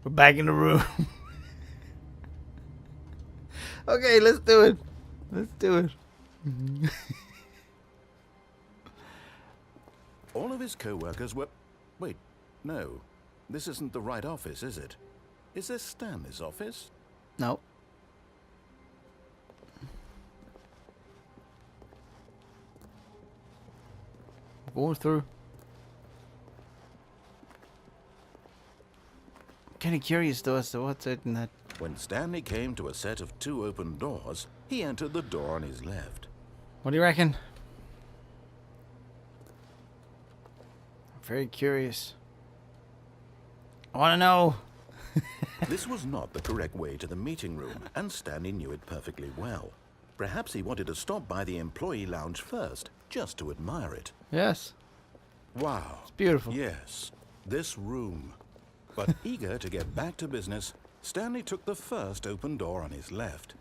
We're back in the room. Okay, let's do it. Let's do it. All of his co-workers were... Wait, no. This isn't the right office, is it? Is this Stanley's office? No. Going through. Kind of curious though as to what's it in that. When Stanley came to a set of 2 open doors, he entered the door on his left. What do you reckon? I'm very curious. I want to know. This was not the correct way to the meeting room, and Stanley knew it perfectly well. Perhaps he wanted to stop by the employee lounge first, just to admire it. Yes. Wow. It's beautiful. Yes, this room. But eager to get back to business, Stanley took the first open door on his left.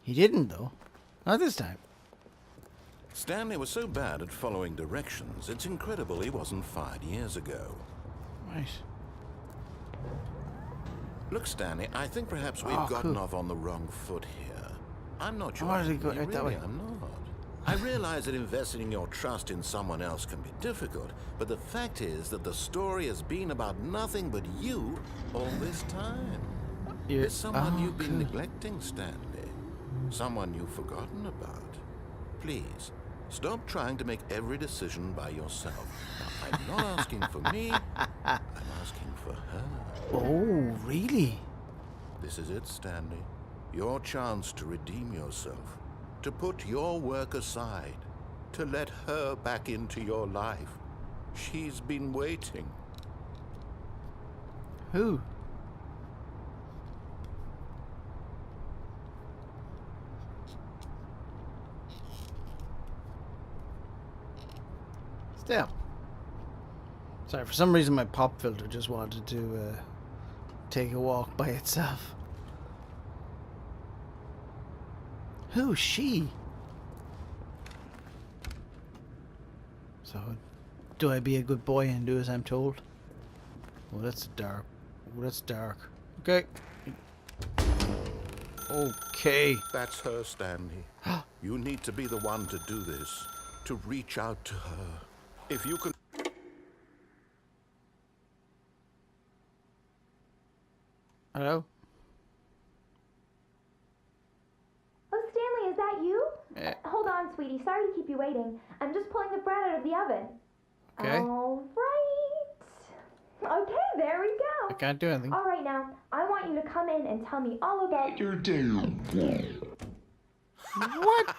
He didn't though. Not this time. Stanley was so bad at following directions, it's incredible he wasn't fired years ago. Right. Look, Stanley, I think perhaps we've gotten off on the wrong foot here. I'm not sure. Why did he go right that way? I'm not. I realize that investing your trust in someone else can be difficult, but the fact is that the story has been about nothing but you all this time. There's someone you've been neglecting, Stanley. Someone you've forgotten about. Please, stop trying to make every decision by yourself. Now, I'm not asking for me, I'm asking for her. Oh, really? This is it, Stanley. Your chance to redeem yourself. To put your work aside. To let her back into your life. She's been waiting. Who? Still. Sorry, for some reason my pop filter just wanted to take a walk by itself. Who's she? So, do I be a good boy and do as I'm told? Oh, that's dark. Oh, that's dark. Okay. Okay. That's her, Stanley. You need to be the one to do this. To reach out to her. If you can... Hello? Oh, Stanley, is that you? Yeah. Hold on, sweetie. Sorry to keep you waiting. I'm just pulling the bread out of the oven. Okay. All right. Okay, there we go. I can't do anything. All right, now, I want you to come in and tell me all about your day. What?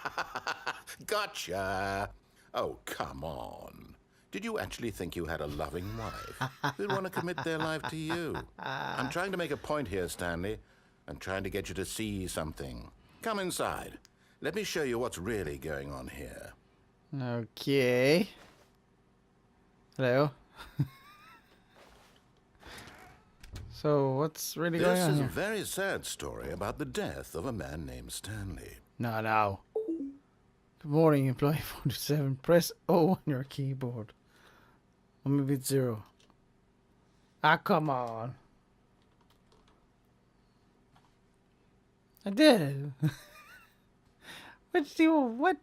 Gotcha. Oh, come on. Did you actually think you had a loving wife who'd want to commit their life to you? I'm trying to make a point here, Stanley. I'm trying to get you to see something. Come inside. Let me show you what's really going on here. Okay. Hello. So, what's really going on This is here? a very sad story about the death of a man named Stanley. No. Good morning, employee 47. Press O on your keyboard. Or maybe it's 0. Ah, come on. I did. What?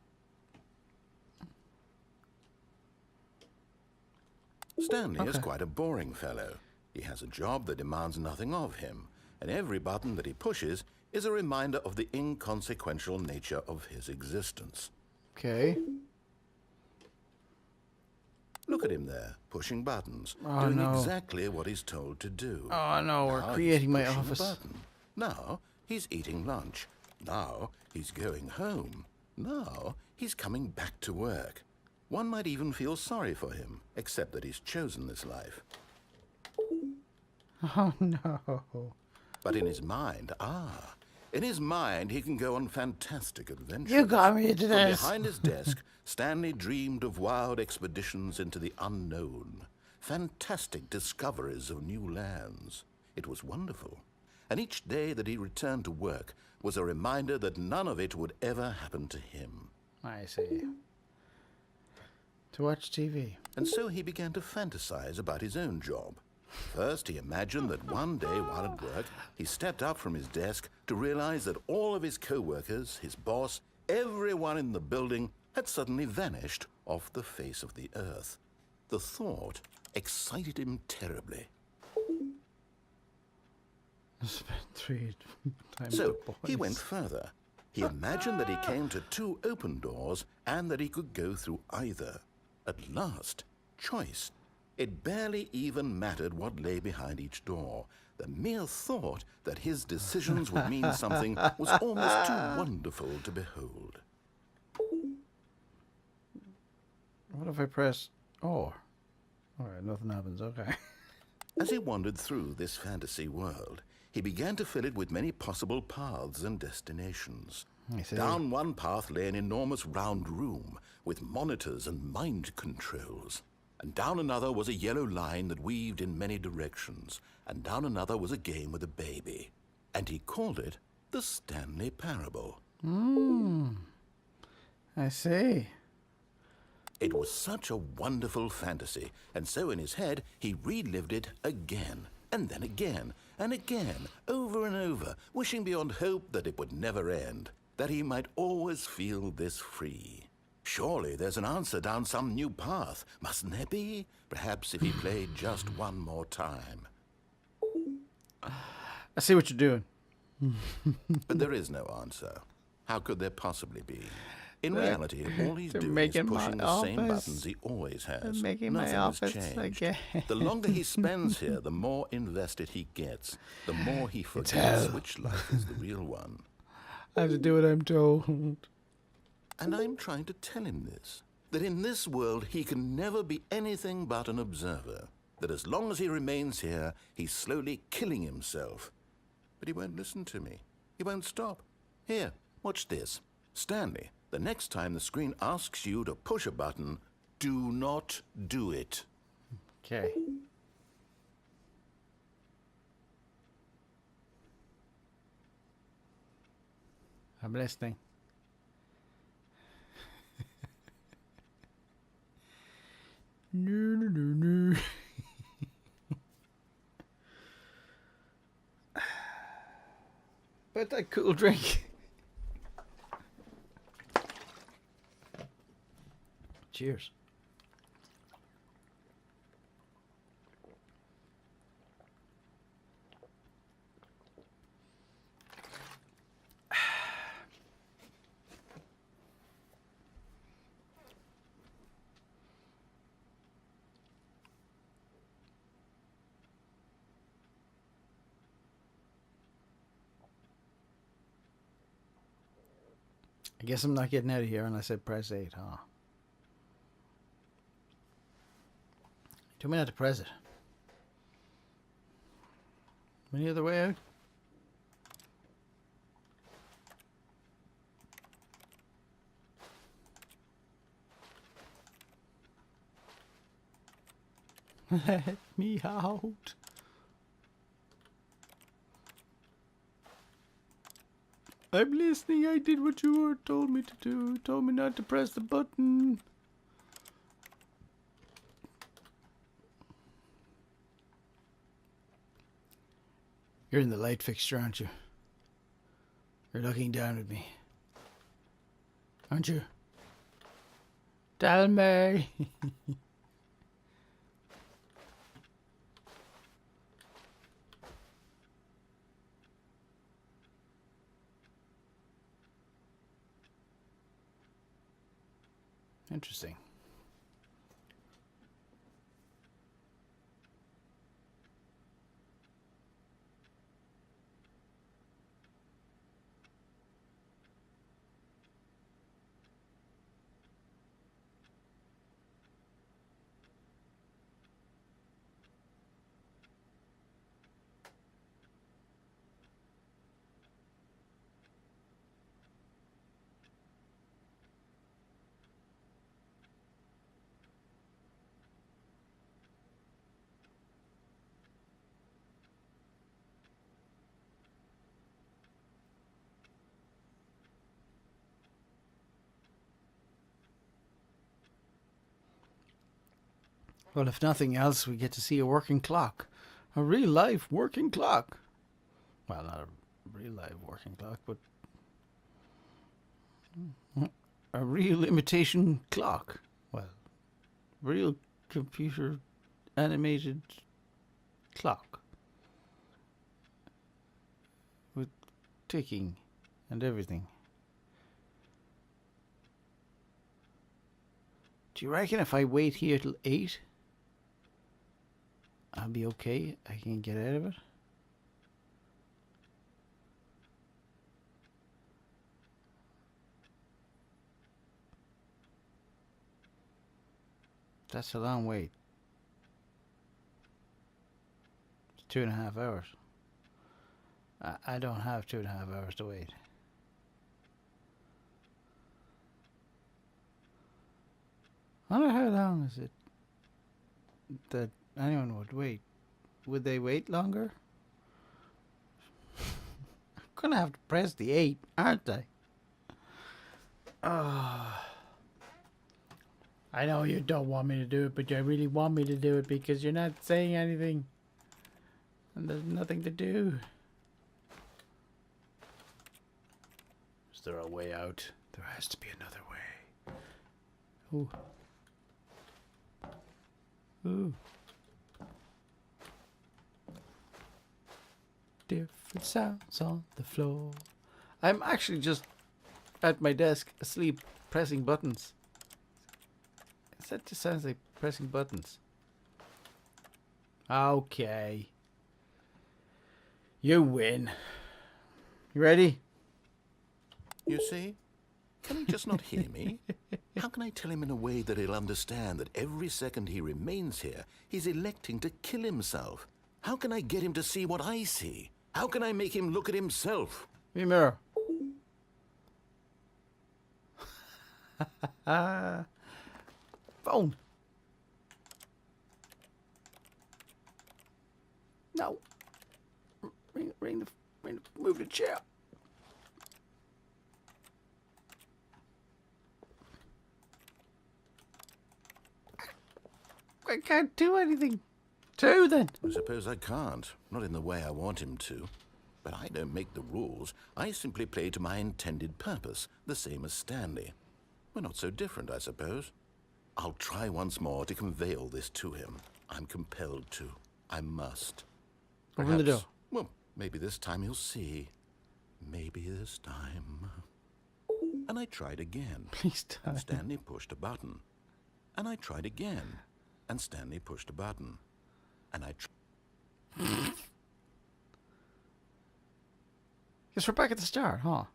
Stanley is quite a boring fellow. He has a job that demands nothing of him, and every button that he pushes is a reminder of the inconsequential nature of his existence. Okay. Look at him there, pushing buttons, Oh, doing no. exactly what he's told to do. Oh no, we're Now creating he's my pushing a office. button. Now he's eating lunch. Now he's going home. Now he's coming back to work. One might even feel sorry for him, except that he's chosen this life. Oh no. But in his mind, he can go on fantastic adventures. You got me into From this. behind his desk, Stanley dreamed of wild expeditions into the unknown, fantastic discoveries of new lands. It was wonderful. And each day that he returned to work was a reminder that none of it would ever happen to him. I see. To watch TV. And so he began to fantasize about his own job. First, he imagined that one day while at work, he stepped up from his desk to realize that all of his co-workers, his boss, everyone in the building had suddenly vanished off the face of the earth. The thought excited him terribly. I spent 3 times. So he went further. He imagined that he came to 2 open doors and that he could go through either. At last, choice. It barely even mattered what lay behind each door. The mere thought that his decisions would mean something was almost too wonderful to behold. What if I press or? Alright, nothing happens, okay. As he wandered through this fantasy world, he began to fill it with many possible paths and destinations. Down one path lay an enormous round room with monitors and mind controls. And down another was a yellow line that weaved in many directions. And down another was a game with a baby. And he called it the Stanley Parable. I see. It was such a wonderful fantasy, and so in his head he relived it again, and then again, and again, over and over, wishing beyond hope that it would never end, that he might always feel this free. Surely there's an answer down some new path, mustn't there be? Perhaps if he played just one more time. I see what you're doing. But there is no answer. How could there possibly be? In reality, all he's doing is pushing the same buttons he always has. Making Nothing my has office changed. again. The longer he spends here, the more invested he gets. The more he forgets which life is the real one. I have to do what I'm told. And I'm trying to tell him this, that in this world he can never be anything but an observer, that as long as he remains here, he's slowly killing himself. But he won't listen to me. He won't stop. Here, watch this. Stanley, the next time the screen asks you to push a button, do not do it. Okay. I'm listening. No. But that cool drink. Cheers. I guess I'm not getting out of here unless I press 8, huh? Told me not to press it. Any other way out? Let me out. I'm listening. I did what you were told me to do. Told me not to press the button. You're in the light fixture, aren't you? You're looking down at me. Aren't you? Tell me. Interesting. Well, if nothing else, we get to see a working clock. A real life working clock. Well, not a real life working clock, but a real imitation clock. Well, real computer animated clock. With ticking and everything. Do you reckon if I wait here till 8, I'll be okay? I can get out of it? That's a long wait. It's 2.5 hours. I don't have 2.5 hours to wait. I wonder how long is it that anyone would wait. Would they wait longer? I'm gonna have to press the 8, aren't I? I know you don't want me to do it, but you really want me to do it because you're not saying anything. And there's nothing to do. Is there a way out? There has to be another way. Ooh. Ooh. Different sounds on the floor. I'm actually just at my desk, asleep, pressing buttons. That just sounds like pressing buttons. Okay. You win. You ready? You see? Can he just not hear me? How can I tell him in a way that he'll understand that every second he remains here, he's electing to kill himself? How can I get him to see what I see? How can I make him look at himself? Give me a mirror. Phone. No. Move the chair. I can't do anything. 2 then. I suppose I can't. Not in the way I want him to. But I don't make the rules. I simply play to my intended purpose, the same as Stanley. We're not so different, I suppose. I'll try once more to convey all this to him. I'm compelled to. I must. Open the door. Well, maybe this time he'll see. Maybe this time. And I tried again. Please don't. And Stanley pushed a button. And I tried again. And Stanley pushed a button. And I Guess we're back at the start, huh?